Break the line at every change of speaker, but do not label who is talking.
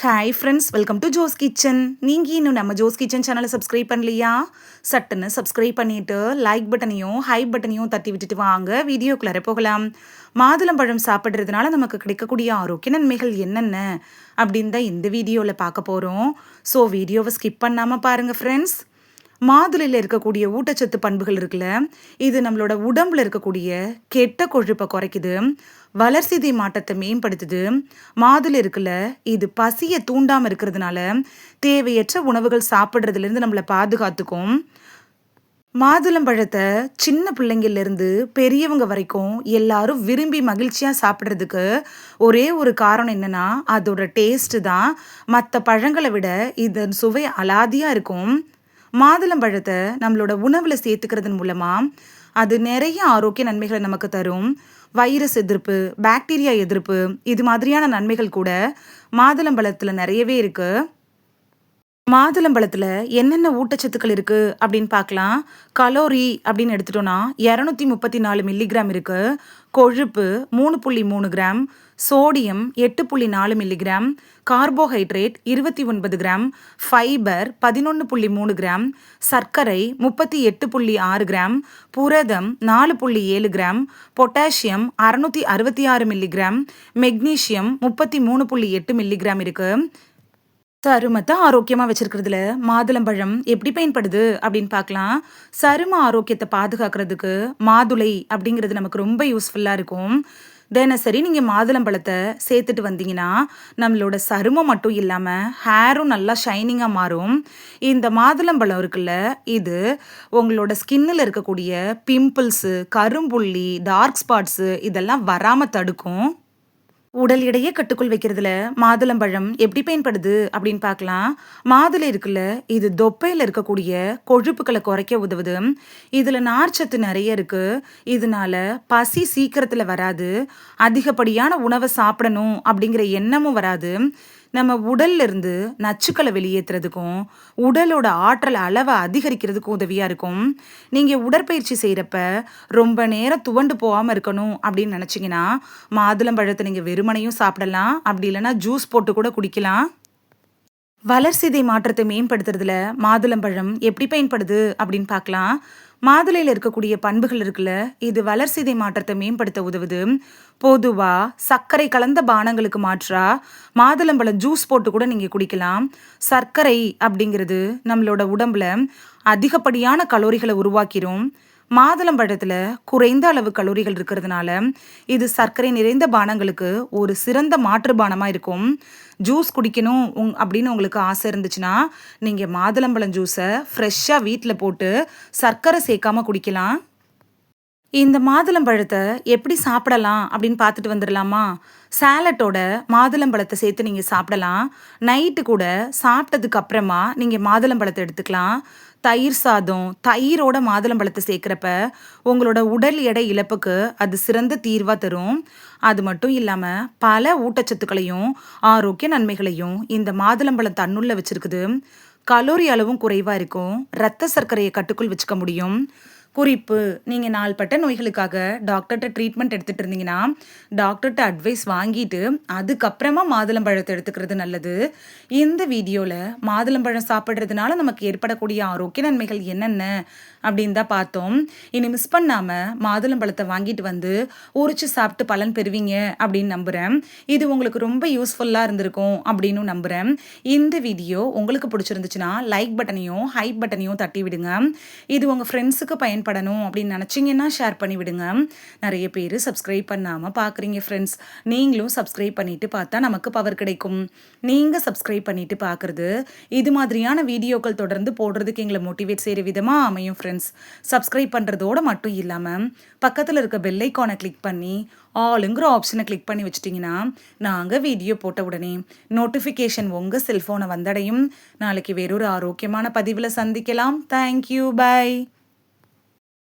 Hi friends, welcome to Jo's Kitchen. நீங்கள் இன்னும் நம்ம ஜோஸ் கிச்சன் சேனலை சப்ஸ்கிரைப் பண்ணலையா? சட்டுன்னு சப்ஸ்கிரைப் பண்ணிவிட்டு லைக் பட்டனையும் ஹைப் பட்டனையும் தட்டி விட்டுட்டு வாங்க வீடியோக்குள்ளார போகலாம். மாதுளம்பழம் சாப்பிட்றதுனால நமக்கு கிடைக்கக்கூடிய ஆரோக்கிய நன்மைகள் என்னென்ன அப்படின்னு தான் இந்த வீடியோவில் பார்க்க போகிறோம். ஸோ வீடியோவை ஸ்கிப் பண்ணாமல் பாருங்கள் ஃப்ரெண்ட்ஸ். மாதுளையில் இருக்கக்கூடிய ஊட்டச்சத்து பண்புகள் இருக்குல்ல, இது நம்மளோட உடம்புல இருக்கக்கூடிய கெட்ட கொழுப்பை குறைக்குது, வளர்சிதை மாற்றத்தை மேம்படுத்துது. மாதுளை இருக்குல்ல, இது பசியை தூண்டாமல் இருக்கிறதுனால தேவையற்ற உணவுகள் சாப்பிட்றதுலேருந்து நம்மளை பாதுகாத்துக்கும். மாதுளம்பழத்தை சின்ன பிள்ளைங்கள்லேருந்து பெரியவங்க வரைக்கும் எல்லாரும் விரும்பி மகிழ்ச்சியாக சாப்பிட்றதுக்கு ஒரே ஒரு காரணம் என்னென்னா, அதோட டேஸ்ட்டு தான். மற்ற பழங்களை விட இதன் சுவை அலாதியாக இருக்கும். மாதுளம்பழத்தை நம்மளோட உணவில் சேர்த்துக்கிறதன் மூலமாக அது நிறைய ஆரோக்கிய நன்மைகளை நமக்கு தரும். வைரஸ் எதிர்ப்பு, பாக்டீரியா எதிர்ப்பு, இது மாதிரியான நன்மைகள் கூட மாதுளம்பழத்தில் நிறையவே இருக்குது. மாதுளம்பழத்தில் என்னென்ன ஊட்டச்சத்துக்கள் இருக்குது அப்படின்னு பார்க்கலாம். கலோரி அப்படின்னு எடுத்துட்டோன்னா 234 மில்லிகிராம் இருக்குது. கொழுப்பு 3.3 gram, sodium 8.4 milligram, carbohydrate 29 gram, fibre 11.3 gram, சர்க்கரை 38.6 கிராம், புரதம் 4.7 gram, potassium 666 milligram, magnesium 33.8 milligram இருக்குது. சருமத்தை ஆரோக்கியமாக வச்சிருக்கிறதுல மாதுளம்பழம் எப்படி பயன்படுது அப்படின்னு பார்க்கலாம். சரும ஆரோக்கியத்தை பாதுகாக்கிறதுக்கு மாதுளை அப்படிங்கிறது நமக்கு ரொம்ப யூஸ்ஃபுல்லாக இருக்கும். தினசரி நீங்கள் மாதுளம்பழத்தை சேர்த்துட்டு வந்தீங்கன்னா நம்மளோட சருமம் மட்டும் இல்லாமல் ஹேரும் நல்லா ஷைனிங்காக மாறும். இந்த மாதுளம்பழம் இருக்குல்ல, இது உங்களோட ஸ்கின்னில் இருக்கக்கூடிய பிம்பிள்ஸு, கரும்புள்ளி, டார்க் ஸ்பாட்ஸு இதெல்லாம் வராமல் தடுக்கும். உடல் எடையை கட்டுக்குள் வைக்கிறதுல மாதுளம்பழம் எப்படி பயன்படுது அப்படின்னு பார்க்கலாம். மாதுளை இருக்குல்ல, இது தொப்பையில் இருக்கக்கூடிய கொழுப்புகளை குறைக்க உதவுது. இதில் நார்ச்சத்து நிறைய இருக்குது. இதனால பசி சீக்கிரத்தில் வராது. அதிகப்படியான உணவை சாப்பிடணும் அப்படிங்கிற எண்ணமும் வராது. நம்ம உடல்ல இருந்து நச்சுக்களை வெளியேற்றுறதுக்கும் உடலோட ஆற்றல் அளவை அதிகரிக்கிறதுக்கும் உதவியாக இருக்கும். நீங்கள் உடற்பயிற்சி செய்கிறப்ப ரொம்ப நேரம் துவண்டு போகாமல் இருக்கணும் அப்படின்னு நினச்சிங்கன்னா மாதுளம்பழத்தை நீங்கள் வெறுமனையும் சாப்பிடலாம், அப்படி இல்லைன்னா ஜூஸ் போட்டு கூட குடிக்கலாம். வளர்சிதை மாற்றத்தை மேம்படுத்துறதுல மாதுளம்பழம் எப்படி பயன்படுது அப்படின்னு பார்க்கலாம். மாதுளையில் இருக்கக்கூடிய பண்புகள் இருக்குல்ல, இது வளர்சிதை மாற்றத்தை மேம்படுத்த உதவுது. பொதுவாக சர்க்கரை கலந்த பானங்களுக்கு மாற்றா மாதுளம்பழம் ஜூஸ் போட்டு கூட நீங்கள் குடிக்கலாம். சர்க்கரை அப்படிங்கிறது நம்மளோட உடம்புல அதிகப்படியான கலோரிகளை உருவாக்கிரும். மாதுளம்பழத்தில் குறைந்த அளவு கலோரிகள் இருக்கிறதுனால இது சர்க்கரை நிறைந்த பானங்களுக்கு ஒரு சிறந்த மாற்று பானமாக இருக்கும். ஜூஸ் குடிக்கணும் அப்படின்னு உங்களுக்கு ஆசை இருந்துச்சுன்னா நீங்கள் மாதுளம்பழம் ஜூஸை ஃப்ரெஷ்ஷாக வீட்டில் போட்டு சர்க்கரை சேர்க்காம குடிக்கலாம். இந்த மாதுளம்பழத்தை எப்படி சாப்பிடலாம் அப்படின்னு பார்த்துட்டு வந்துடலாமா? சாலட்டோட மாதுளம்பழத்தை சேர்த்து நீங்கள் சாப்பிடலாம். நைட்டு கூட சாப்பிட்டதுக்கு அப்புறமா நீங்கள் மாதுளம்பழத்தை எடுத்துக்கலாம். தயிர் சாதம், தயிரோட மாதுளம்பழத்தை சேர்க்குறப்ப உங்களோட உடல் எடை இழப்புக்கு அது சிறந்த தீர்வாக தரும். அது மட்டும் இல்லாமல் பல ஊட்டச்சத்துக்களையும் ஆரோக்கிய நன்மைகளையும் இந்த மாதுளம்பழம் தன்னுள்ள வச்சுருக்குது. கலோரி அளவும் குறைவாக இருக்கும். இரத்த சர்க்கரையை கட்டுக்குள் வச்சுக்க முடியும். குறிப்பு, நீங்கள் நாள்பட்ட நோய்களுக்காக டாக்டர்கிட்ட ட்ரீட்மெண்ட் எடுத்துகிட்டு இருந்தீங்கன்னா டாக்டர்கிட்ட அட்வைஸ் வாங்கிட்டு அதுக்கப்புறமா மாதுளம்பழத்தை எடுத்துக்கிறது நல்லது. இந்த வீடியோவில் மாதுளம்பழம் சாப்பிட்றதுனால நமக்கு ஏற்படக்கூடிய ஆரோக்கிய நன்மைகள் என்னென்ன அப்படின்னு தான் பார்த்தோம். இனி மிஸ் பண்ணாமல் மாதுளம்பழத்தை வாங்கிட்டு வந்து உரிச்சு சாப்பிட்டு பலன் பெறுவீங்க அப்படின்னு நம்புகிறேன். இது உங்களுக்கு ரொம்ப யூஸ்ஃபுல்லாக இருந்திருக்கும் அப்படின்னு நம்புகிறேன். இந்த வீடியோ உங்களுக்கு பிடிச்சிருந்துச்சுன்னா லைக் பட்டனையும் ஹைப் பட்டனையும் தட்டி விடுங்க. இது உங்கள் ஃப்ரெண்ட்ஸுக்கு பயன்படணும் அப்படின்னு நினச்சிங்கன்னா ஷேர் பண்ணி விடுங்க. நிறைய பேர் சப்ஸ்கிரைப் பண்ணாமல் பார்க்குறீங்க ஃப்ரெண்ட்ஸ். நீங்களும் சப்ஸ்கிரைப் பண்ணிவிட்டு பார்த்தா நமக்கு பவர் கிடைக்கும். நீங்கள் சப்ஸ்கிரைப் பண்ணிவிட்டு பார்க்குறது இது மாதிரியான வீடியோக்கள் தொடர்ந்து போடுறதுக்கு எங்களை மோட்டிவேட் செய்கிற விதமாக அமையும் ஃப்ரெண்ட்ஸ். சப்ஸ்கிரைப் பண்ணுறதோடு மட்டும் இல்லாமல் பக்கத்தில் இருக்க பெல் ஐக்கானை கிளிக் பண்ணி ஆளுங்கிற ஆப்ஷனை கிளிக் பண்ணி வச்சிட்டிங்கன்னா நாங்கள் வீடியோ போட்ட உடனே நோட்டிஃபிகேஷன் உங்கள் செல்ஃபோனை வந்தடையும். நாளைக்கு வேறொரு ஆரோக்கியமான பதிவில் சந்திக்கலாம். Thank you, by.